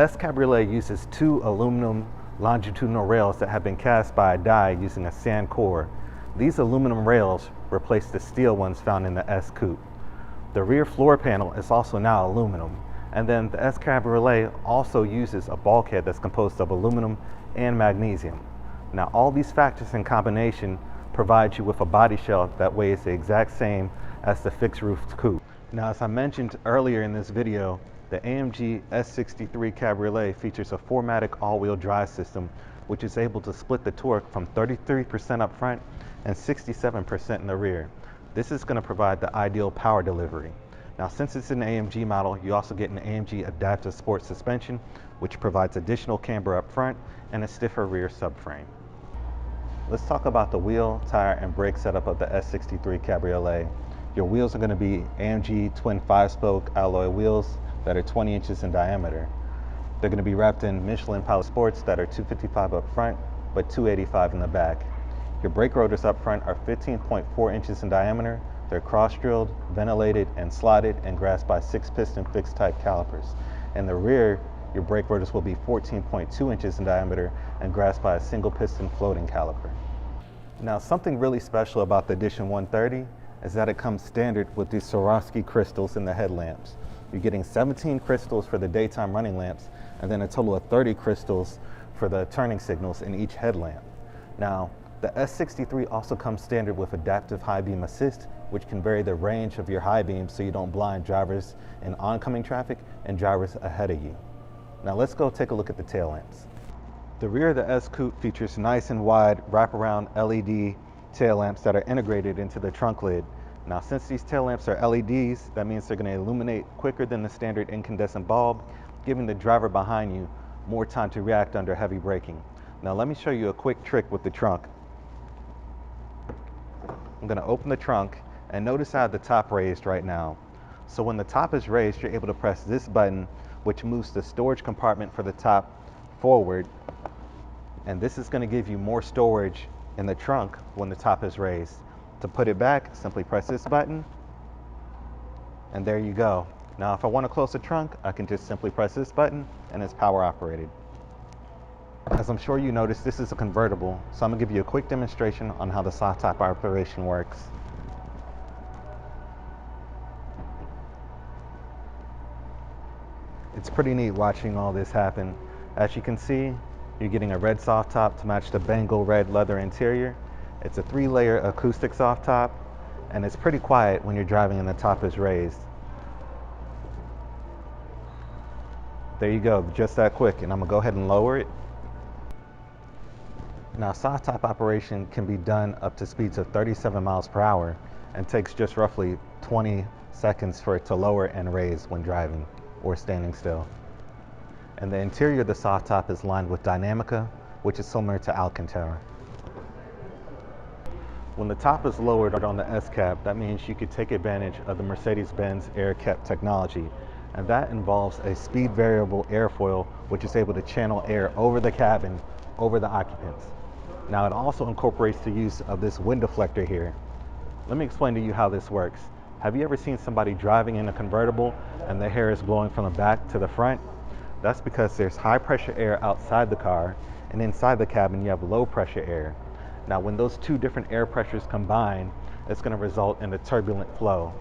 S Cabriolet uses two aluminum longitudinal rails that have been cast by a die using a sand core. These aluminum rails replace the steel ones found in the S Coupe. The rear floor panel is also now aluminum, and then the S Cabriolet also uses a bulkhead that's composed of aluminum and magnesium. Now all these factors in combination provide you with a body shell that weighs the exact same as the fixed roof coupe. Now, as I mentioned earlier in this video, the AMG S63 Cabriolet features a 4MATIC all-wheel drive system, which is able to split the torque from 33% up front and 67% in the rear. This is going to provide the ideal power delivery. Now, since it's an AMG model, you also get an AMG adaptive sport suspension, which provides additional camber up front and a stiffer rear subframe. Let's talk about the wheel, tire, and brake setup of the S63 Cabriolet. Your wheels are going to be AMG twin 5-spoke alloy wheels that are 20 inches in diameter. They're going to be wrapped in Michelin Pilot Sports that are 255 up front, but 285 in the back. Your brake rotors up front are 15.4 inches in diameter. They're cross-drilled, ventilated, and slotted, and grasped by 6-piston fixed-type calipers. In the rear, your brake rotors will be 14.2 inches in diameter and grasped by a single-piston floating caliper. Now, something really special about the Edition 130 is that it comes standard with these Swarovski crystals in the headlamps. You're getting 17 crystals for the daytime running lamps, and then a total of 30 crystals for the turning signals in each headlamp. Now, the S63 also comes standard with adaptive high beam assist, which can vary the range of your high beams so you don't blind drivers in oncoming traffic and drivers ahead of you. Now let's go take a look at the tail lamps. The rear of the S Coupe features nice and wide wraparound LED tail lamps that are integrated into the trunk lid. Now, since these tail lamps are LEDs, that means they're going to illuminate quicker than the standard incandescent bulb, giving the driver behind you more time to react under heavy braking. Now, let me show you a quick trick with the trunk. I'm going to open the trunk, and notice I have the top raised right now. So when the top is raised, you're able to press this button, which moves the storage compartment for the top forward, and this is going to give you more storage in the trunk when the top is raised. To put it back, simply press this button, and there you go. Now, if I want to close the trunk, I can just simply press this button, and it's power operated. As I'm sure you noticed, this is a convertible, so I'm going to give you a quick demonstration on how the soft top operation works. It's pretty neat watching all this happen. As you can see, you're getting a red soft top to match the Bengal red leather interior. It's a 3-layer acoustic soft top, and it's pretty quiet when you're driving and the top is raised. There you go, just that quick, and I'm gonna go ahead and lower it. Now, soft top operation can be done up to speeds of 37 miles per hour and takes just roughly 20 seconds for it to lower and raise when driving or standing still. And the interior of the soft top is lined with Dynamica, which is similar to Alcantara. When the top is lowered on the S-Cab, that means you could take advantage of the Mercedes-Benz air cap technology, and that involves a speed variable airfoil, which is able to channel air over the cabin, over the occupants. Now, it also incorporates the use of this wind deflector here. Let me explain to you how this works. Have you ever seen somebody driving in a convertible and the hair is blowing from the back to the front? That's because there's high pressure air outside the car, and inside the cabin you have low pressure air. Now, when those two different air pressures combine, it's going to result in a turbulent flow.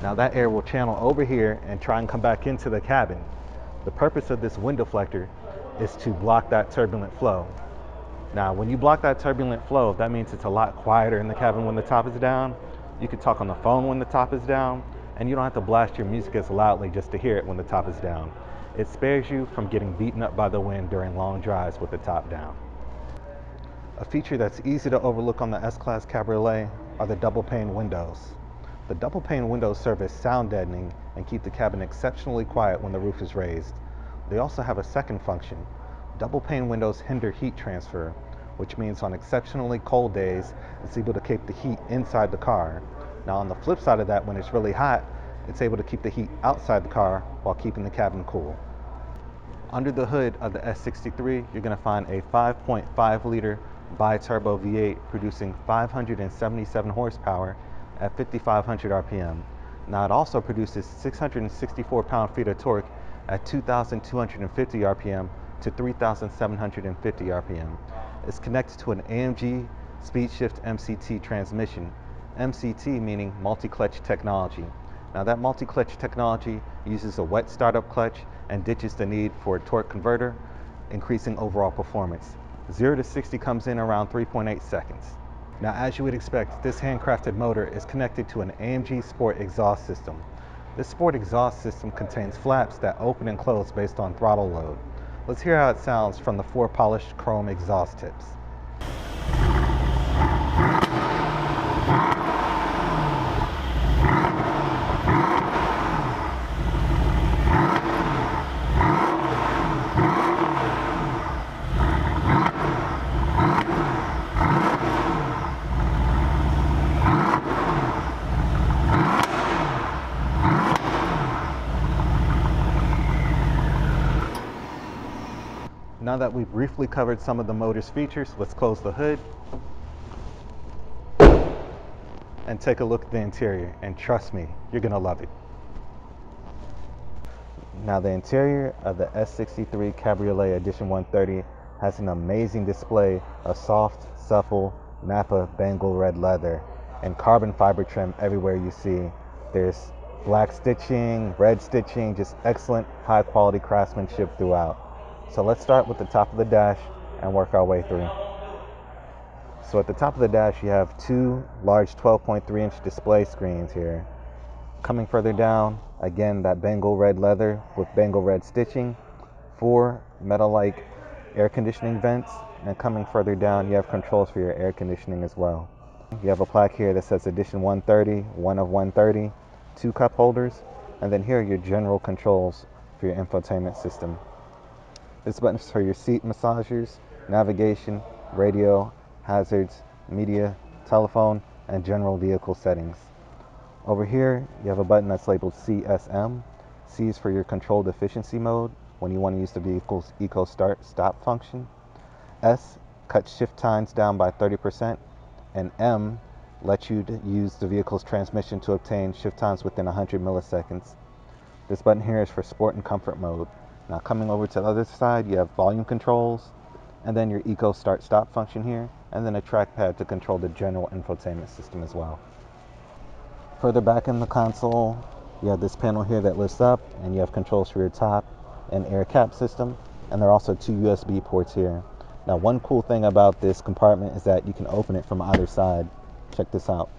Now, that air will channel over here and try and come back into the cabin. The purpose of this wind deflector is to block that turbulent flow. Now, when you block that turbulent flow, that means it's a lot quieter in the cabin when the top is down. You can talk on the phone when the top is down, and you don't have to blast your music as loudly just to hear it when the top is down. It spares you from getting beaten up by the wind during long drives with the top down. A feature that's easy to overlook on the S-Class Cabriolet are the double pane windows. The double pane windows serve as sound deadening and keep the cabin exceptionally quiet when the roof is raised. They also have a second function. Double pane windows hinder heat transfer, which means on exceptionally cold days, it's able to keep the heat inside the car. Now, on the flip side of that, when it's really hot, it's able to keep the heat outside the car while keeping the cabin cool. Under the hood of the S63, you're going to find a 5.5-liter bi-turbo V8 producing 577 horsepower at 5,500 RPM. Now, it also produces 664 pound-feet of torque at 2,250 RPM to 3,750 RPM. It's connected to an AMG Speed Shift MCT transmission. MCT meaning multi-clutch technology. Now that multi-clutch technology uses a wet startup clutch and ditches the need for a torque converter, increasing overall performance. 0 to 60 comes in around 3.8 seconds. Now, as you would expect, this handcrafted motor is connected to an AMG Sport exhaust system. This Sport exhaust system contains flaps that open and close based on throttle load. Let's hear how it sounds from the 4 polished chrome exhaust tips. Now that we've briefly covered some of the motor's features, let's close the hood and take a look at the interior. And trust me, you're gonna love it. Now the interior of the S63 Cabriolet Edition 130 has an amazing display of soft, supple Napa Bengal red leather and carbon fiber trim everywhere you see. There's black stitching, red stitching, just excellent high quality craftsmanship throughout. So let's start with the top of the dash and work our way through. So at the top of the dash you have 2 large 12.3-inch display screens here. Coming further down, again that Bengal red leather with Bengal red stitching, 4 metal-like air conditioning vents, and coming further down you have controls for your air conditioning as well. You have a plaque here that says Edition 130, 1 of 130, 2 cup holders, and then here are your general controls for your infotainment system. This button is for your seat massagers, navigation, radio, hazards, media, telephone, and general vehicle settings. Over here, you have a button that's labeled CSM. C is for your controlled efficiency mode, when you want to use the vehicle's eco start-stop function. S cuts shift times down by 30%, and M lets you use the vehicle's transmission to obtain shift times within 100 milliseconds. This button here is for sport and comfort mode. Now coming over to the other side, you have volume controls, and then your eco start-stop function here, and then a trackpad to control the general infotainment system as well. Further back in the console, you have this panel here that lifts up, and you have controls for your top and air cap system, and there are also 2 USB ports here. Now one cool thing about this compartment is that you can open it from either side. Check this out.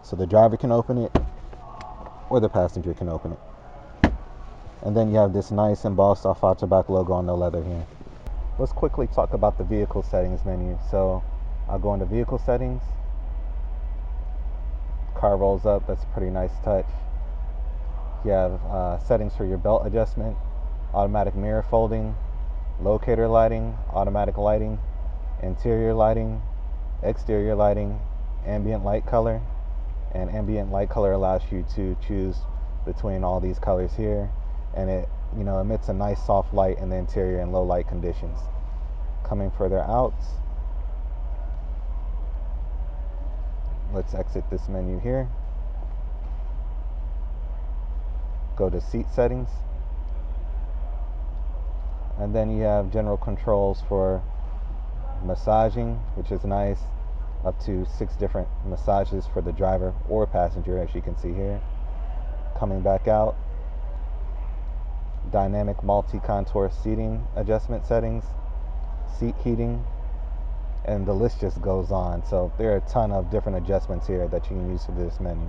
So the driver can open it, or the passenger can open it. And then you have this nice embossed Al-Fattabak logo on the leather here. Let's quickly talk about the vehicle settings menu. So I'll go into vehicle settings. Car rolls up, that's a pretty nice touch. You have settings for your belt adjustment, automatic mirror folding, locator lighting, automatic lighting, interior lighting, exterior lighting, ambient light color. And ambient light color allows you to choose between all these colors here, and it emits a nice soft light in the interior in low light conditions. Coming further out, let's exit this menu here. Go to seat settings, and then you have general controls for massaging, which is nice, up to 6 different massages for the driver or passenger, as you can see here. Coming back out, dynamic multi-contour seating adjustment settings, seat heating, and the list just goes on. So there are a ton of different adjustments here that you can use for this menu.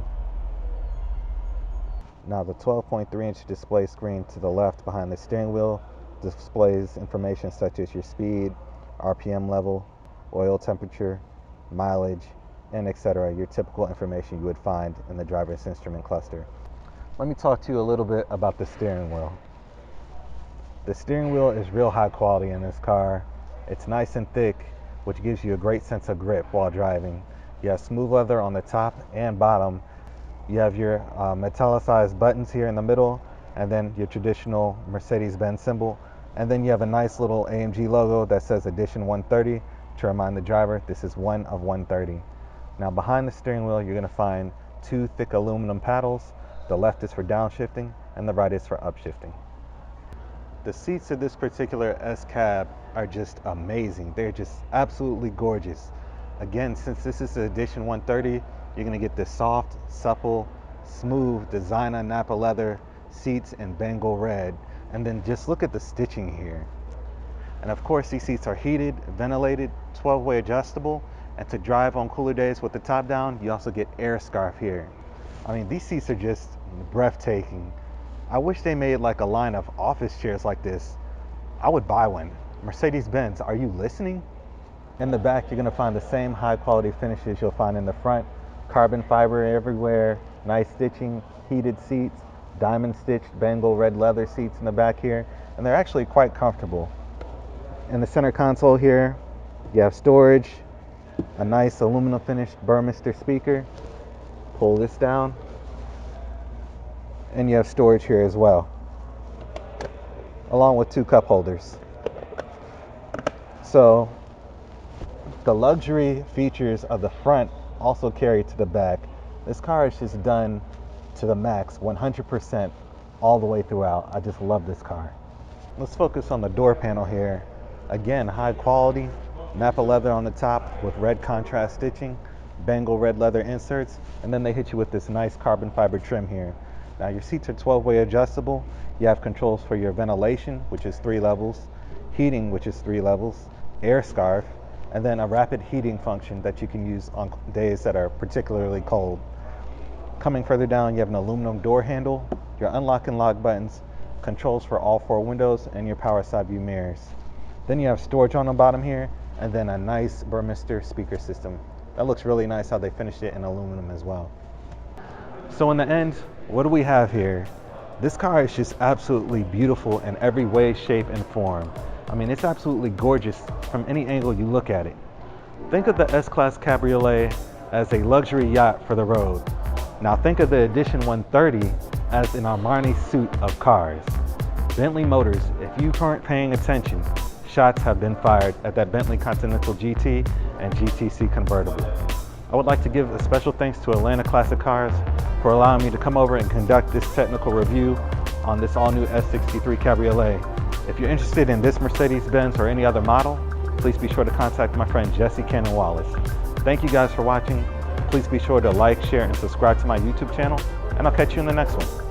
Now the 12.3-inch display screen to the left behind the steering wheel displays information such as your speed, RPM level, oil temperature, mileage, and etc. Your typical information you would find in the driver's instrument cluster. Let me talk to you a little bit about the steering wheel. The steering wheel is real high quality in this car. It's nice and thick, which gives you a great sense of grip while driving. You have smooth leather on the top and bottom. You have your metallicized buttons here in the middle, and then your traditional Mercedes-Benz symbol. And then you have a nice little AMG logo that says Edition 130 to remind the driver this is 1 of 130. Now behind the steering wheel, you're going to find 2 thick aluminum paddles. The left is for downshifting, and the right is for upshifting. The seats of this particular S-Cab are just amazing. They're just absolutely gorgeous. Again, since this is the Edition 130, you're gonna get this soft, supple, smooth designer Napa leather seats in Bengal red. And then just look at the stitching here. And of course, these seats are heated, ventilated, 12-way adjustable. And to drive on cooler days with the top down, you also get air scarf here. I mean, these seats are just breathtaking. I wish they made like a line of office chairs like this. I would buy one. Mercedes-Benz, are you listening? In the back, you're gonna find the same high quality finishes you'll find in the front. Carbon fiber everywhere, nice stitching, heated seats, diamond stitched Bengal red leather seats in the back here, and they're actually quite comfortable. In the center console here, you have storage, a nice aluminum finished Burmester speaker. Pull this down, and you have storage here as well, along with 2 cup holders. So the luxury features of the front also carry to the back. This car is just done to the max, 100% all the way throughout. I just love this car. Let's focus on the door panel here. Again, high quality, Napa leather on the top with red contrast stitching, Bengal red leather inserts, and then they hit you with this nice carbon fiber trim here. Now your seats are 12-way adjustable. You have controls for your ventilation, which is 3 levels, heating, which is 3 levels, air scarf, and then a rapid heating function that you can use on days that are particularly cold. Coming further down, you have an aluminum door handle, your unlock and lock buttons, controls for all 4 windows, and your power side view mirrors. Then you have storage on the bottom here, and then a nice Burmester speaker system. That looks really nice how they finished it in aluminum as well. So in the end, what do we have here? This car is just absolutely beautiful in every way, shape, and form. I mean, it's absolutely gorgeous from any angle you look at it. Think of the S-Class Cabriolet as a luxury yacht for the road. Now think of the Edition 130 as an Armani suit of cars. Bentley Motors, if you weren't paying attention, shots have been fired at that Bentley Continental GT and GTC convertible. I would like to give a special thanks to Atlanta Classic Cars for allowing me to come over and conduct this technical review on this all-new S63 Cabriolet. If you're interested in this Mercedes-Benz or any other model, please be sure to contact my friend Jesse Cannon Wallace. Thank you guys for watching. Please be sure to like, share, and subscribe to my YouTube channel, and I'll catch you in the next one.